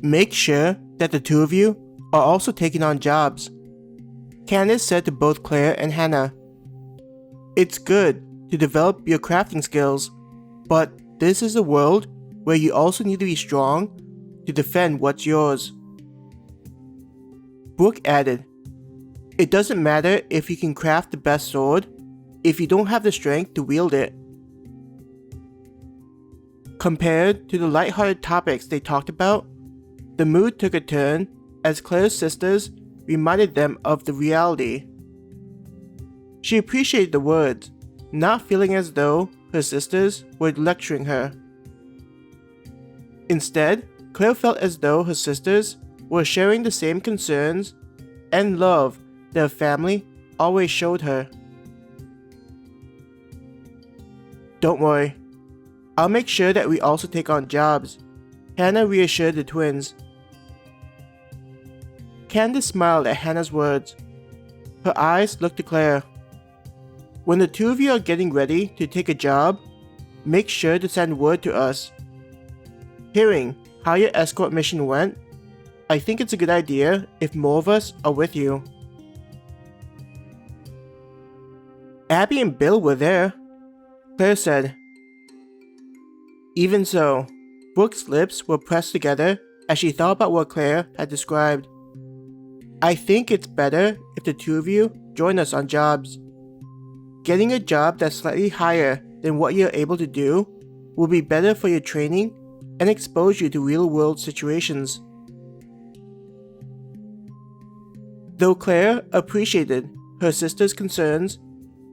Make sure that the two of you are also taking on jobs, Candace said to both Claire and Hannah. It's good to develop your crafting skills, but this is a world where you also need to be strong to defend what's yours. Brooke added, it doesn't matter if you can craft the best sword if you don't have the strength to wield it. Compared to the lighthearted topics they talked about, the mood took a turn as Claire's sisters reminded them of the reality. She appreciated the words, not feeling as though her sisters were lecturing her. Instead, Claire felt as though her sisters were sharing the same concerns and love that her family always showed her. Don't worry, I'll make sure that we also take on jobs, Hannah reassured the twins. Candace smiled at Hannah's words. Her eyes looked to Claire. When the two of you are getting ready to take a job, make sure to send word to us. Hearing how your escort mission went, I think it's a good idea if more of us are with you. Abby and Bill were there, Claire said. Even so, Brooke's lips were pressed together as she thought about what Claire had described. I think it's better if the two of you join us on jobs. Getting a job that's slightly higher than what you're able to do will be better for your training and expose you to real-world situations. Though Claire appreciated her sister's concerns,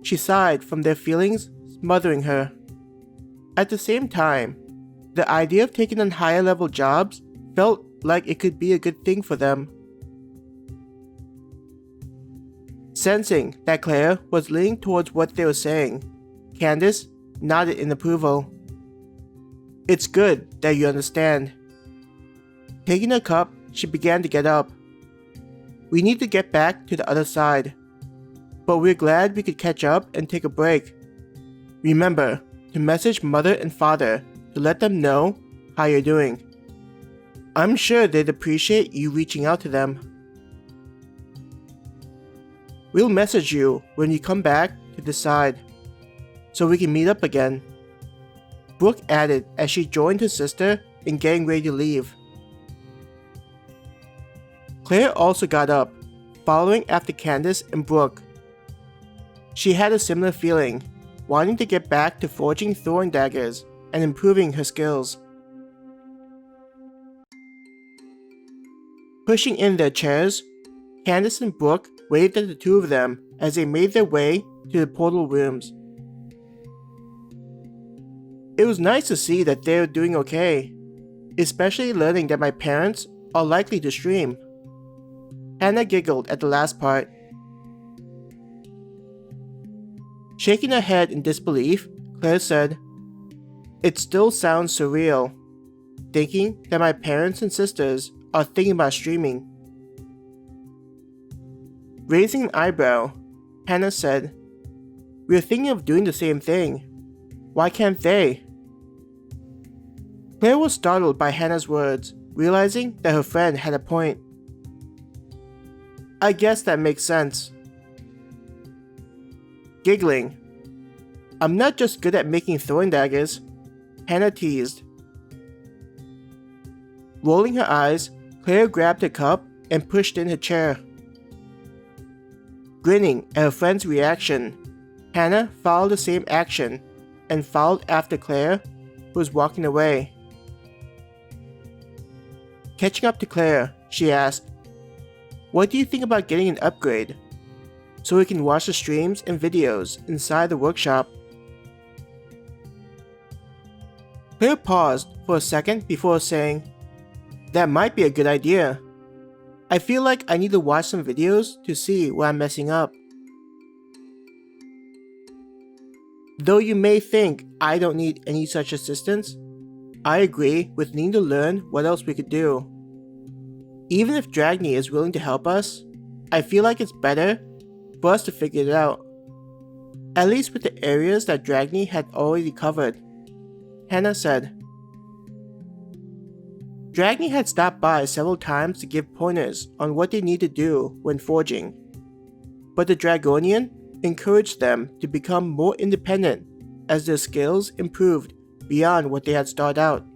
she sighed from their feelings smothering her. At the same time, the idea of taking on higher-level jobs felt like it could be a good thing for them. Sensing that Claire was leaning towards what they were saying, Candace nodded in approval. It's good that you understand. Taking a cup, she began to get up. We need to get back to the other side, but we're glad we could catch up and take a break. Remember to message Mother and Father to let them know how you're doing. I'm sure they'd appreciate you reaching out to them. We'll message you when you come back to decide, so we can meet up again, Brooke added as she joined her sister in getting ready to leave. Claire also got up, following after Candace and Brooke. She had a similar feeling, wanting to get back to forging throwing daggers and improving her skills. Pushing in their chairs, Candace and Brooke waved at the two of them as they made their way to the portal rooms. It was nice to see that they were doing okay, especially learning that my parents are likely to stream. Hannah giggled at the last part. Shaking her head in disbelief, Claire said, It still sounds surreal, thinking that my parents and sisters are thinking about streaming. Raising an eyebrow, Hannah said, We're thinking of doing the same thing. Why can't they? Claire was startled by Hannah's words, realizing that her friend had a point. I guess that makes sense. Giggling. I'm not just good at making throwing daggers, Hannah teased. Rolling her eyes, Claire grabbed her cup and pushed in her chair. Grinning at her friend's reaction, Hannah followed the same action and followed after Claire, who was walking away. Catching up to Claire, she asked, What do you think about getting an upgrade, so we can watch the streams and videos inside the workshop? Claire paused for a second before saying, That might be a good idea. I feel like I need to watch some videos to see where I'm messing up. Though you may think I don't need any such assistance, I agree with needing to learn what else we could do. Even if Dragny is willing to help us, I feel like it's better for us to figure it out. At least with the areas that Dragny had already covered. Hannah said. Dragon had stopped by several times to give pointers on what they need to do when forging, but the Dragonian encouraged them to become more independent as their skills improved beyond what they had started out.